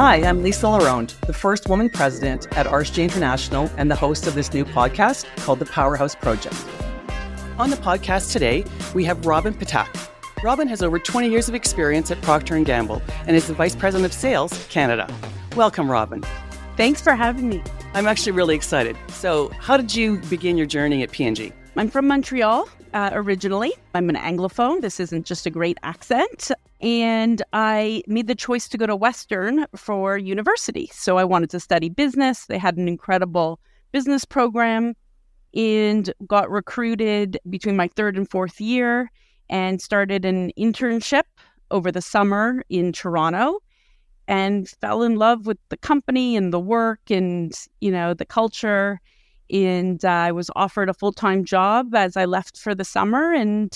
Hi, I'm Lisa Laronde, the first woman president at RSG International and the host of this new podcast called the Powerhouse Project. On the podcast today, we have Robyn Ptak. Robyn has over 20 years of experience at Procter Gamble and is the Vice President of Sales, Canada. Welcome, Robyn. Thanks for having me. I'm actually really excited. So how did you begin your journey at P&G? I'm from Montreal originally. I'm an Anglophone. This isn't just a great accent. And I made the choice to go to Western for university. So I wanted to study business. They had an incredible business program and got recruited between my third and fourth year and started an internship over the summer in Toronto and fell in love with the company and the work and, the culture. And I was offered a full-time job as I left for the summer and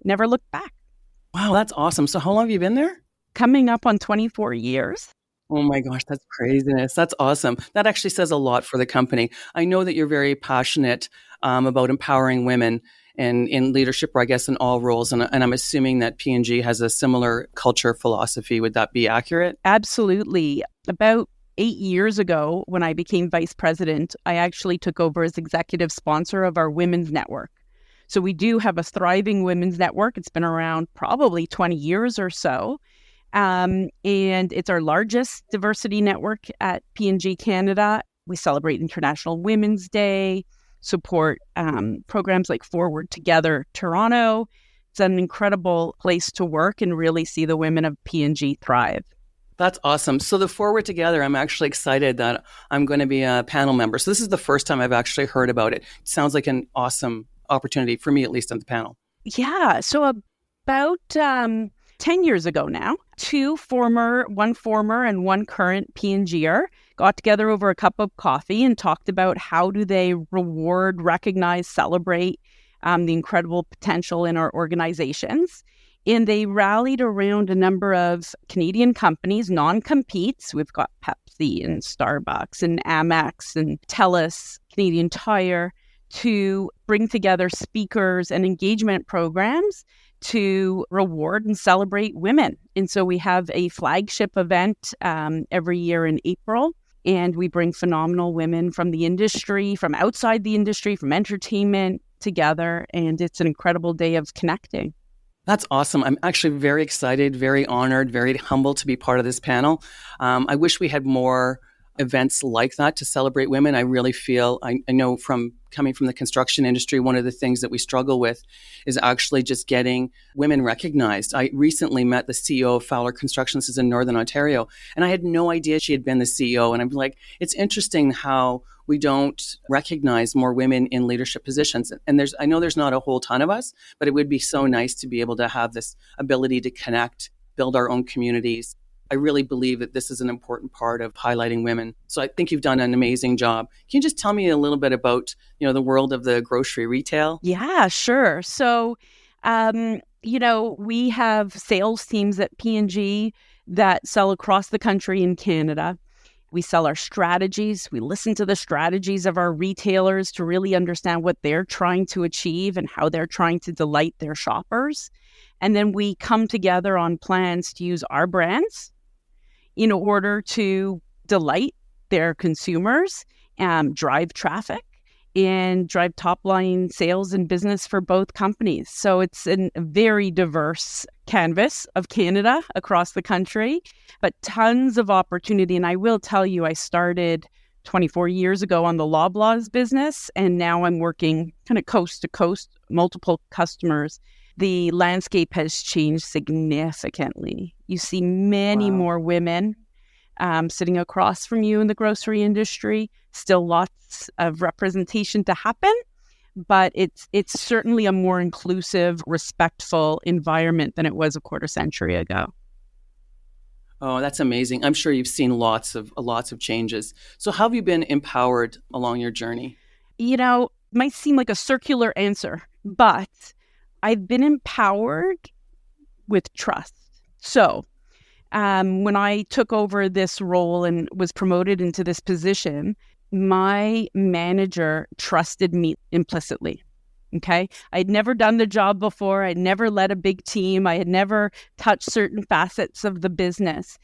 never looked back. Wow, that's awesome. So how long have you been there? Coming up on 24 years. Oh my gosh, that's craziness. That's awesome. That actually says a lot for the company. I know that you're very passionate about empowering women and in leadership, or I guess in all roles. And I'm assuming that P&G has a similar culture philosophy. Would that be accurate? Absolutely. About 8 years ago, when I became vice president, I actually took over as executive sponsor of our women's network. So we do have a thriving women's network. It's been around probably 20 years or so. And it's our largest diversity network at P&G Canada. We celebrate International Women's Day, support programs like Forward Together Toronto. It's an incredible place to work and really see the women of P&G thrive. That's awesome. So the Forward Together, I'm actually excited that I'm going to be a panel member. So this is the first time I've actually heard about it. It sounds like an awesome opportunity for me, at least on the panel. Yeah. So about 10 years ago now, one former and one current P&Ger got together over a cup of coffee and talked about how do they reward, recognize, celebrate the incredible potential in our organizations. And they rallied around a number of Canadian companies, non-competes. We've got Pepsi and Starbucks and Amex and TELUS, Canadian Tire, to bring together speakers and engagement programs to reward and celebrate women. And so we have a flagship event every year in April. And we bring phenomenal women from the industry, from outside the industry, from entertainment together. And it's an incredible day of connecting. That's awesome. I'm actually very excited, very honored, very humbled to be part of this panel. I wish we had more events like that to celebrate women. I really feel, I know from coming from the construction industry, one of the things that we struggle with is actually just getting women recognized. I recently met the CEO of Fowler Construction. This is in Northern Ontario. And I had no idea she had been the CEO. And I'm like, it's interesting how we don't recognize more women in leadership positions. And I know there's not a whole ton of us, but it would be so nice to be able to have this ability to connect, build our own communities. I really believe that this is an important part of highlighting women. So I think you've done an amazing job. Can you just tell me a little bit about, the world of the grocery retail? Yeah, sure. So, we have sales teams at P&G that sell across the country in Canada. We sell our strategies. We listen to the strategies of our retailers to really understand what they're trying to achieve and how they're trying to delight their shoppers. And then we come together on plans to use our brands in order to delight their consumers, drive traffic, and drive top-line sales and business for both companies. So it's a very diverse canvas of Canada across the country, but tons of opportunity. And I will tell you, I started 24 years ago on the Loblaws business, and now I'm working kind of coast to coast, multiple customers. The landscape has changed significantly. You see many more women sitting across from you in the grocery industry. Still lots of representation to happen, but it's certainly a more inclusive, respectful environment than it was a quarter century ago. Oh, that's amazing. I'm sure you've seen lots of changes. So how have you been empowered along your journey? It might seem like a circular answer, but I've been empowered with trust. So when I took over this role and was promoted into this position, my manager trusted me implicitly. Okay. I'd never done the job before. I'd never led a big team. I had never touched certain facets of the business.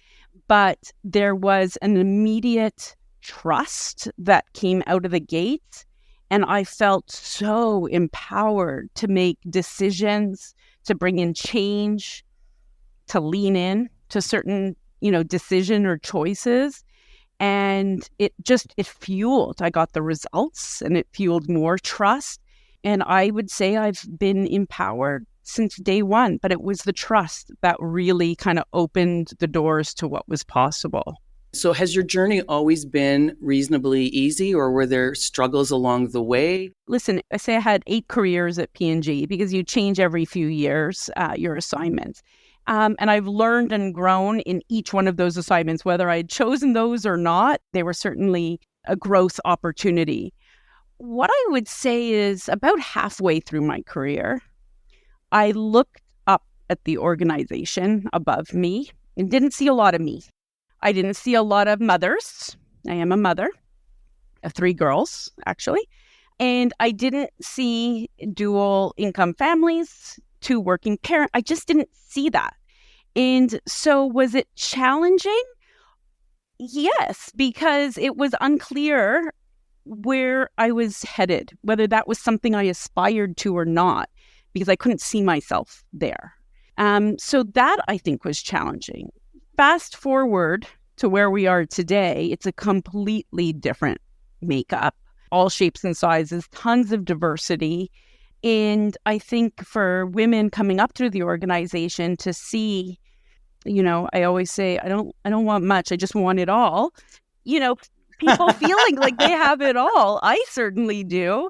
but there was an immediate trust that came out of the gate. And I felt so empowered to make decisions, to bring in change, to lean in to certain, decision or choices. And it fueled. I got the results and it fueled more trust. And I would say I've been empowered since day one, but it was the trust that really kind of opened the doors to what was possible. So has your journey always been reasonably easy, or were there struggles along the way? Listen, I say I had 8 careers at P&G because you change every few years your assignments. And I've learned and grown in each one of those assignments, whether I had chosen those or not. They were certainly a growth opportunity. What I would say is about halfway through my career, I looked up at the organization above me and didn't see a lot of me. I didn't see a lot of mothers. I am a mother of 3 girls, actually. And I didn't see dual income families, 2 working parents. I just didn't see that. And so was it challenging? Yes, because it was unclear where I was headed, whether that was something I aspired to or not, because I couldn't see myself there. So that, I think, was challenging. Fast forward to where we are today, it's a completely different makeup, all shapes and sizes, tons of diversity. And I think for women coming up through the organization to see, I always say, I don't want much, I just want it all. People feeling like they have it all, I certainly do,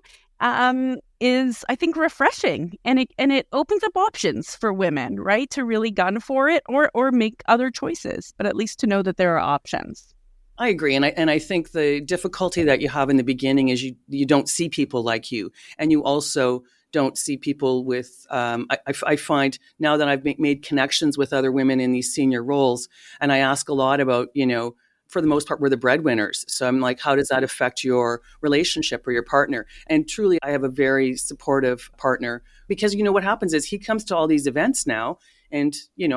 is, I think, refreshing. And it opens up options for women, right? To really gun for it or make other choices, but at least to know that there are options. I agree. And I think the difficulty that you have in the beginning is you don't see people like you. And you also don't see people with, I find now that I've made connections with other women in these senior roles, and I ask a lot about, for the most part, we're the breadwinners. So I'm like, how does that affect your relationship or your partner? And truly, I have a very supportive partner because, what happens is he comes to all these events now and,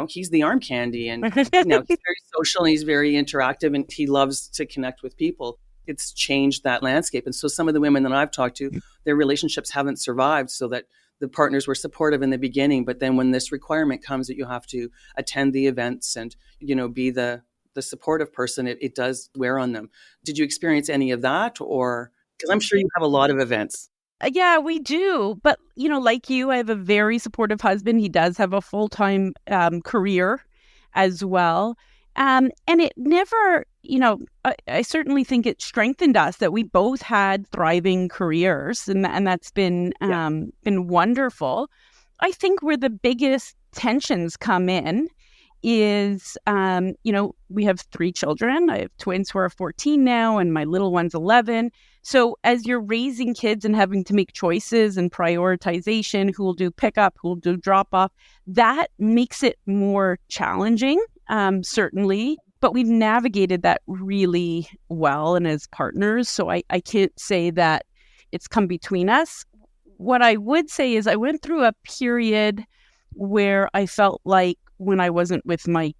he's the arm candy and he's very social and he's very interactive and he loves to connect with people. It's changed that landscape. And so some of the women that I've talked to, their relationships haven't survived so that the partners were supportive in the beginning. But then when this requirement comes that you have to attend the events and, be the supportive person, it does wear on them. Did you experience any of that? Or because I'm sure you have a lot of events. Yeah, we do. But, like you, I have a very supportive husband. He does have a full-time career as well. And it never, I certainly think it strengthened us that we both had thriving careers. And that's been wonderful. I think where the biggest tensions come in is, we have 3 children. I have twins who are 14 now, and my little one's 11. So as you're raising kids and having to make choices and prioritization, who will do pickup, who will do drop off, that makes it more challenging, certainly. But we've navigated that really well and as partners. So I can't say that it's come between us. What I would say is I went through a period where I felt like when I wasn't with my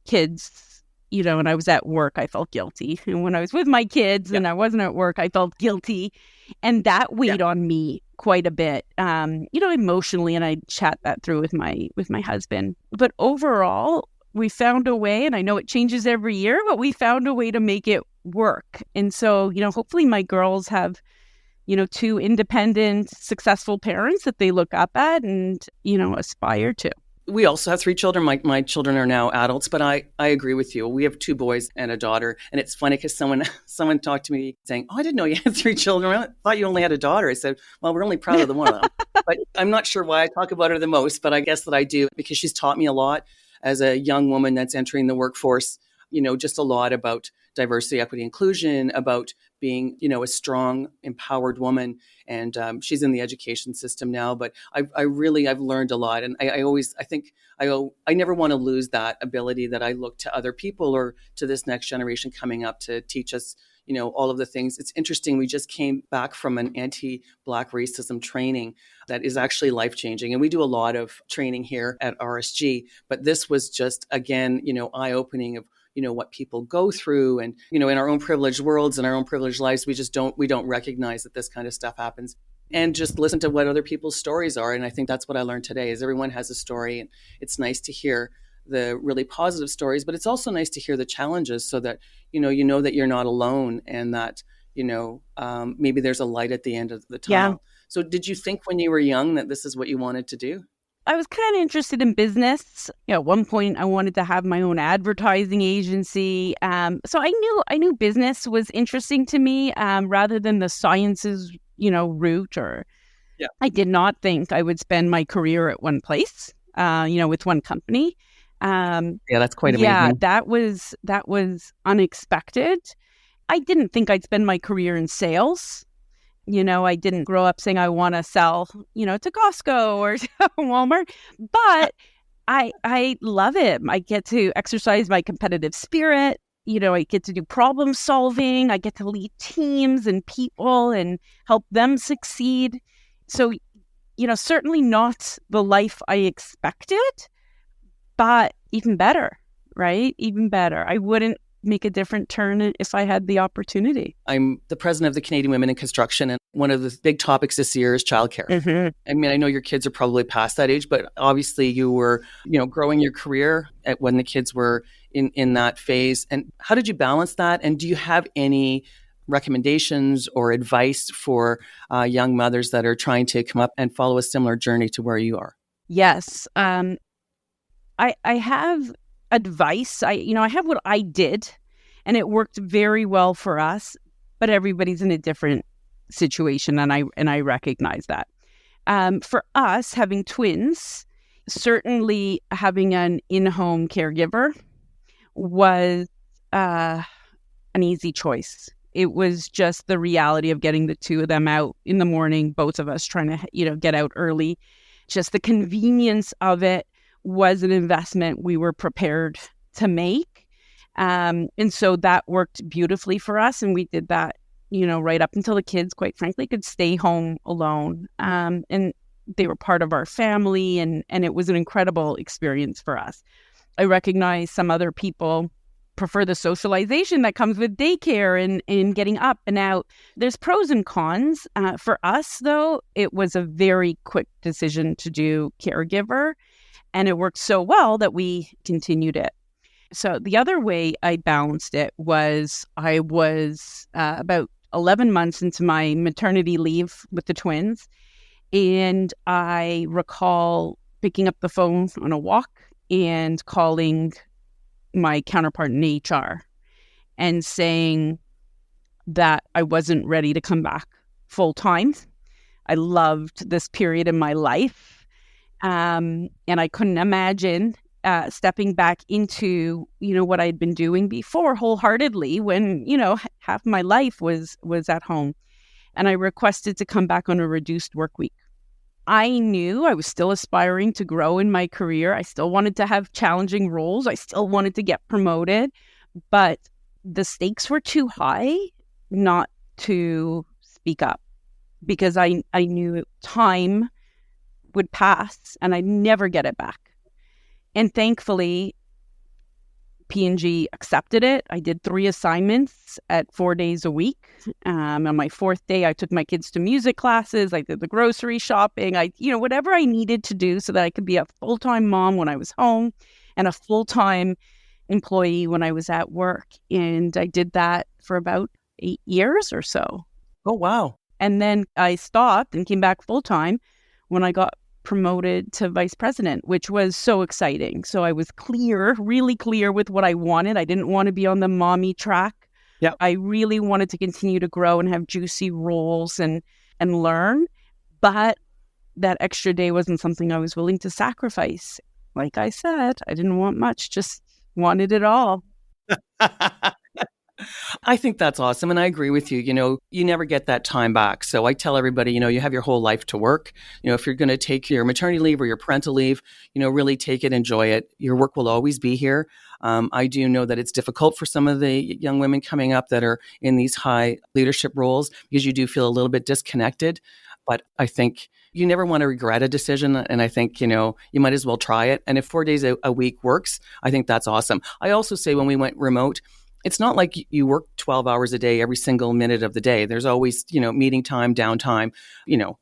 kids, and I was at work, I felt guilty. And when I was with my kids and I wasn't at work, I felt guilty. And that weighed on me quite a bit, emotionally. And I chat that through with my husband. But overall, we found a way, and I know it changes every year, but we found a way to make it work. And so, hopefully my girls have, 2 independent, successful parents that they look up at and, aspire to. We also have 3 children. My children are now adults, but I agree with you. We have 2 boys and a daughter. And it's funny because someone talked to me saying, oh, I didn't know you had 3 children. I thought you only had a daughter. I said, well, we're only proud of the one of them. But I'm not sure why I talk about her the most, but I guess that I do because she's taught me a lot as a young woman that's entering the workforce, just a lot about diversity, equity, inclusion, about being, a strong, empowered woman. And she's in the education system now, but I've learned a lot. And I never want to lose that ability that I look to other people or to this next generation coming up to teach us, all of the things. It's interesting. We just came back from an anti-Black racism training that is actually life-changing. And we do a lot of training here at RSG, but this was just, again, eye-opening of, what people go through. And, in our own privileged worlds and our own privileged lives, we don't recognize that this kind of stuff happens, and just listen to what other people's stories are. And I think that's what I learned today is everyone has a story, and it's nice to hear the really positive stories, but it's also nice to hear the challenges so that, that you're not alone, and that, maybe there's a light at the end of the tunnel. Yeah. So did you think when you were young that this is what you wanted to do? I was kind of interested in business. At one point, I wanted to have my own advertising agency. So I knew business was interesting to me, rather than the sciences, route. Or Yeah. I did not think I would spend my career at one place, with one company. Yeah, that's quite amazing. Yeah, that was unexpected. I didn't think I'd spend my career in sales. I didn't grow up saying I want to sell, to Costco or to Walmart, but I love it. I get to exercise my competitive spirit. I get to do problem solving. I get to lead teams and people and help them succeed. So, certainly not the life I expected, but even better, right? Even better. I wouldn't make a different turn if I had the opportunity. I'm the president of the Canadian Women in Construction, and one of the big topics this year is childcare. Mm-hmm. I mean, I know your kids are probably past that age, but obviously you were, growing your career when the kids were in that phase. And how did you balance that? And do you have any recommendations or advice for young mothers that are trying to come up and follow a similar journey to where you are? Yes. I have advice. I have what I did, and it worked very well for us, but everybody's in a different situation, and I recognize that. For us, having twins, certainly having an in-home caregiver was an easy choice. It was just the reality of getting the two of them out in the morning, both of us trying to, get out early. Just the convenience of it was an investment we were prepared to make. And so that worked beautifully for us. And we did that, right up until the kids, quite frankly, could stay home alone. And they were part of our family, and it was an incredible experience for us. I recognize some other people prefer the socialization that comes with daycare and getting up and out. There's pros and cons. For us, though, it was a very quick decision to do caregiver. And it worked so well that we continued it. So the other way I balanced it was I was about 11 months into my maternity leave with the twins. And I recall picking up the phone on a walk and calling my counterpart in HR and saying that I wasn't ready to come back full time. I loved this period in my life. And I couldn't imagine stepping back into, what I'd been doing before wholeheartedly when, half my life was at home. And I requested to come back on a reduced work week. I knew I was still aspiring to grow in my career. I still wanted to have challenging roles. I still wanted to get promoted, but the stakes were too high not to speak up, because I knew time would pass and I'd never get it back. And thankfully, P&G accepted it. I did 3 assignments at 4 days a week. On my 4th day, I took my kids to music classes. I did the grocery shopping. Whatever I needed to do so that I could be a full-time mom when I was home and a full-time employee when I was at work. And I did that for about 8 years or so. Oh, wow. And then I stopped and came back full-time when I got promoted to vice president, which was so exciting. So I was really clear with what I wanted. I didn't want to be on the mommy track. Yeah. I really wanted to continue to grow and have juicy roles and learn. But that extra day wasn't something I was willing to sacrifice. Like I said, I didn't want much, just wanted it all. I think that's awesome. And I agree with you. You never get that time back. So I tell everybody, you have your whole life to work. If you're going to take your maternity leave or your parental leave, really take it, enjoy it. Your work will always be here. I do know that it's difficult for some of the young women coming up that are in these high leadership roles, because you do feel a little bit disconnected. But I think you never want to regret a decision. And I think, you might as well try it. And if 4 days a week works, I think that's awesome. I also say when we went remote, it's not like you work 12 hours a day every single minute of the day. There's always, meeting time, downtime,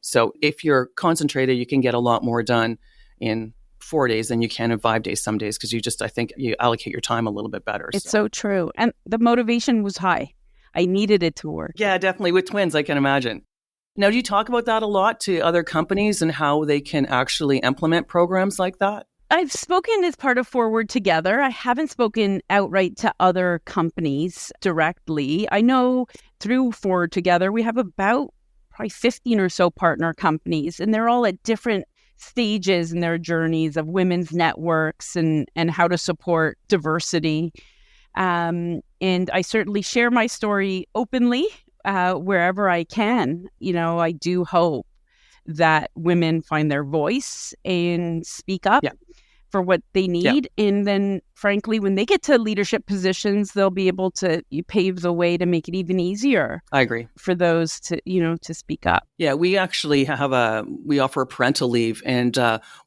So if you're concentrated, you can get a lot more done in 4 days than you can in 5 days some days, because I think you allocate your time a little bit better. It's so true. And the motivation was high. I needed it to work. Yeah, definitely. With twins, I can imagine. Now, do you talk about that a lot to other companies and how they can actually implement programs like that? I've spoken as part of Forward Together. I haven't spoken outright to other companies directly. I know through Forward Together, we have about probably 15 or so partner companies, and they're all at different stages in their journeys of women's networks and how to support diversity. And I certainly share my story openly wherever I can. I do hope that women find their voice and speak up for what they need. And then, frankly, when they get to leadership positions, they'll be able to pave the way to make it even easier. I agree. For those to speak up. Yeah, we actually we offer parental leave, and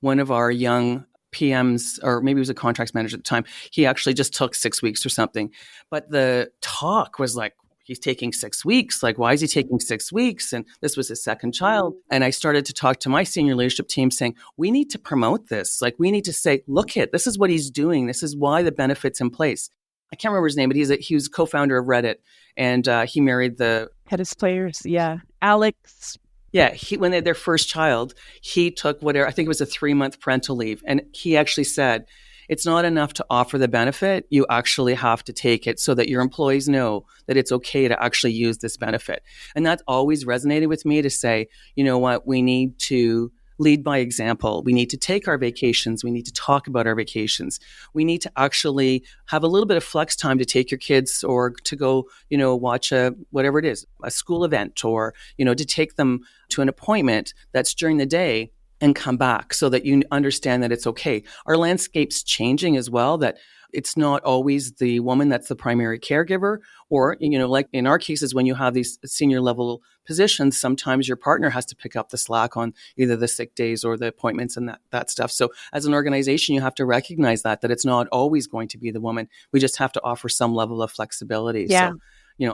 one of our young PMs, or maybe he was a contracts manager at the time, he actually just took 6 weeks or something. But the talk was like, he's taking 6 weeks. Like, why is he taking 6 weeks? And this was his second child. And I started to talk to my senior leadership team saying, we need to promote this. Like, we need to say, look, this is what he's doing. This is why the benefit's in place. I can't remember his name, but he was co-founder of Reddit. And he married the head of players. Yeah. Alex. Yeah. When they had their first child, he took whatever, I think it was a 3-month parental leave. And he actually said, it's not enough to offer the benefit. You actually have to take it so that your employees know that it's okay to actually use this benefit. And that's always resonated with me, to say, you know what, we need to lead by example. We need to take our vacations. We need to talk about our vacations. We need to actually have a little bit of flex time to take your kids, or to go, watch whatever it is, a school event, or, to take them to an appointment that's during the day, and come back, so that you understand that it's okay. Our landscape's changing as well, that it's not always the woman that's the primary caregiver, or, like in our cases, when you have these senior level positions, sometimes your partner has to pick up the slack on either the sick days or the appointments and that stuff. So as an organization, you have to recognize that it's not always going to be the woman. We just have to offer some level of flexibility. Yeah. So,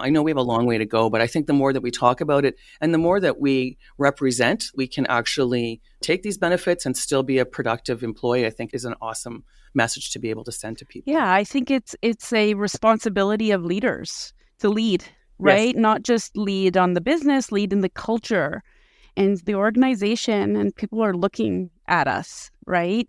I know we have a long way to go, but I think the more that we talk about it and the more that we represent, we can actually take these benefits and still be a productive employee, I think is an awesome message to be able to send to people. Yeah, I think it's a responsibility of leaders to lead, right? Yes. Not just lead on the business, lead in the culture and the organization, and people are looking at us, right?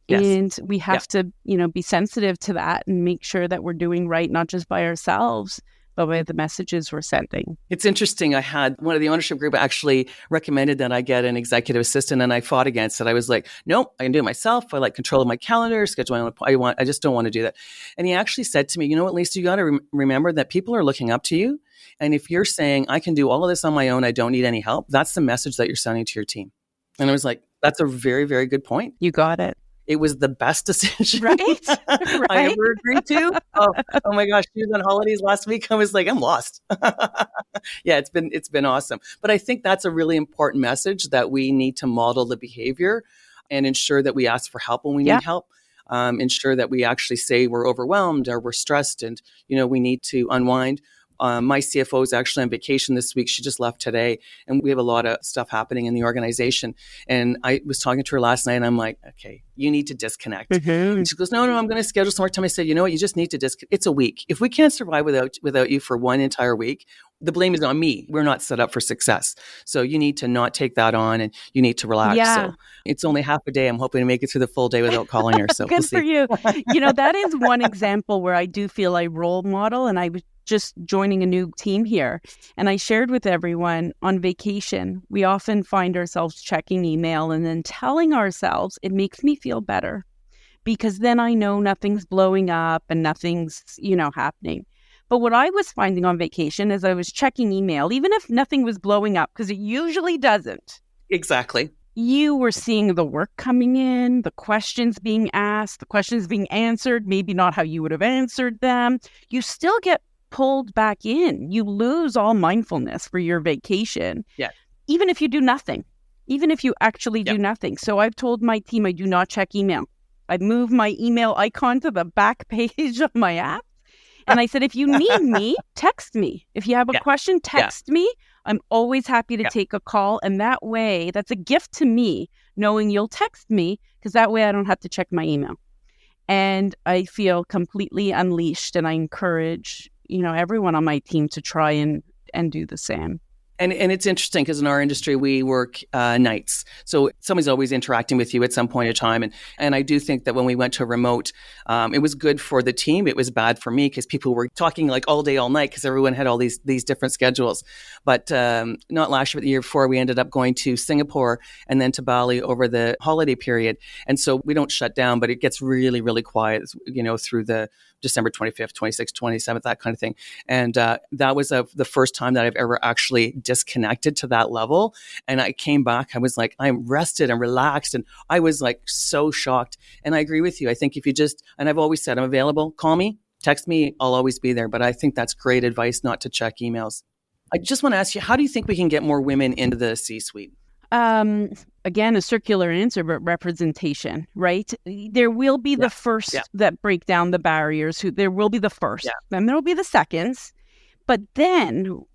Yes. And we have to, be sensitive to that and make sure that we're doing right, not just by ourselves, but by the messages we're sending. It's interesting. I had one of the ownership group actually recommended that I get an executive assistant, and I fought against it. I was like, nope, I can do it myself. I like control of my calendar, schedule my own. I just don't want to do that. And he actually said to me, you know what, Lisa, you got to remember that people are looking up to you. And if you're saying, I can do all of this on my own, I don't need any help, that's the message that you're sending to your team. And I was like, that's a very, very good point. You got it. It was the best decision right? I ever agreed to. Oh my gosh, she was on holidays last week. I was like, I'm lost. Yeah, it's been awesome. But I think that's a really important message, that we need to model the behavior and ensure that we ask for help when we need help. Ensure that we actually say we're overwhelmed or we're stressed, and we need to unwind. My CFO is actually on vacation this week. She just left today, and we have a lot of stuff happening in the organization. And I was talking to her last night, and I'm like, okay, you need to disconnect. Mm-hmm. And she goes, no, I'm going to schedule some more time. I said, you know what? You just need to disconnect. It's a week. If we can't survive without you for one entire week, the blame is on me. We're not set up for success. So you need to not take that on, and you need to relax. Yeah. So it's only half a day. I'm hoping to make it through the full day without calling her. So Good for you. That is one example where I do feel I role model, and I was just joining a new team here. And I shared with everyone, on vacation, we often find ourselves checking email and then telling ourselves, it makes me feel better, because then I know nothing's blowing up and nothing's, happening. But what I was finding on vacation is I was checking email, even if nothing was blowing up, because it usually doesn't. Exactly. You were seeing the work coming in, the questions being asked, the questions being answered, maybe not how you would have answered them. You still get pulled back in. You lose all mindfulness for your vacation. Yeah. even if you do nothing, even if you actually do nothing. So I've told my team I do not check email. I've moved my email icon to the back page of my app. And I said, if you need me, text me. If you have a question, text me. I'm always happy to take a call. And that way, that's a gift to me, knowing you'll text me, because that way I don't have to check my email. And I feel completely unleashed. And I encourage, everyone on my team to try and do the same. And it's interesting because in our industry, we work nights. So somebody's always interacting with you at some point in time. And I do think that when we went to remote, it was good for the team. It was bad for me because people were talking like all day, all night because everyone had all these different schedules. But not last year, but the year before, we ended up going to Singapore and then to Bali over the holiday period. And so we don't shut down, but it gets really, really quiet, through the December 25th, 26th, 27th, that kind of thing. And that was the first time that I've ever actually disconnected to that level. And I came back, I was like, I'm rested and relaxed. And I was like so shocked. And I agree with you. I think if you and I've always said, I'm available, call me, text me, I'll always be there. But I think that's great advice not to check emails. I just want to ask you, how do you think we can get more women into the C-suite? Again, a circular answer, but representation, right? There will be the first that break down the barriers. There will be the first, then there will be the seconds, but then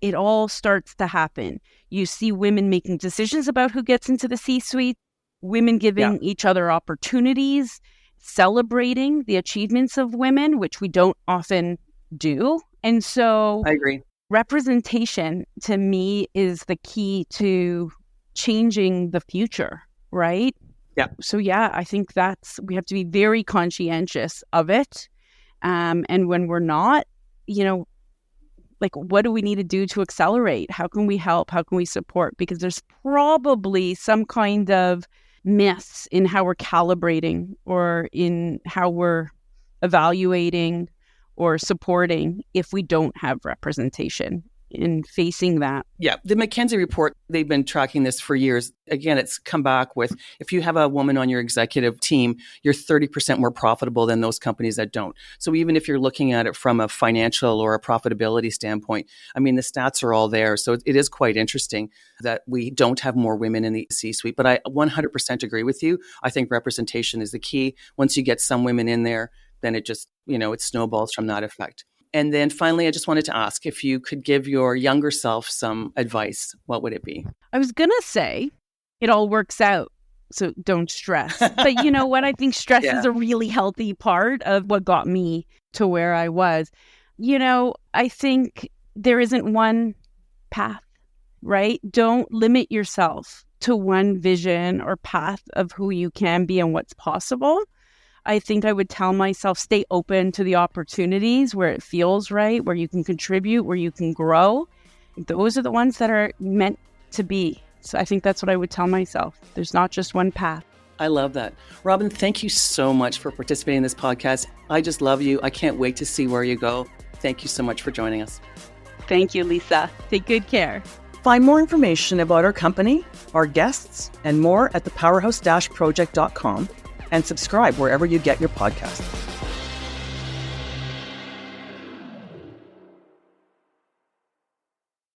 it all starts to happen. You see women making decisions about who gets into the C-suite, women giving each other opportunities, celebrating the achievements of women, which we don't often do. And so I agree. Representation to me is the key to changing the future, right? Yeah. So I think we have to be very conscientious of it. And when we're not, what do we need to do to accelerate? How can we help? How can we support? Because there's probably some kind of myths in how we're calibrating or in how we're evaluating or supporting if we don't have representation in facing that. Yeah. The McKinsey report, they've been tracking this for years. Again, it's come back with, if you have a woman on your executive team, you're 30% more profitable than those companies that don't. So even if you're looking at it from a financial or a profitability standpoint, I mean, the stats are all there. So it is quite interesting that we don't have more women in the C-suite. But I 100% agree with you. I think representation is the key. Once you get some women in there, then it just, it snowballs from that effect. And then finally, I just wanted to ask if you could give your younger self some advice, what would it be? I was going to say it all works out, so don't stress. But you know what? I think stress is a really healthy part of what got me to where I was. I think there isn't one path, right? Don't limit yourself to one vision or path of who you can be and what's possible. I think I would tell myself, stay open to the opportunities where it feels right, where you can contribute, where you can grow. Those are the ones that are meant to be. So I think that's what I would tell myself. There's not just one path. I love that. Robyn, thank you so much for participating in this podcast. I just love you. I can't wait to see where you go. Thank you so much for joining us. Thank you, Lisa. Take good care. Find more information about our company, our guests, and more at thepowerhouse-project.com. and subscribe wherever you get your podcast.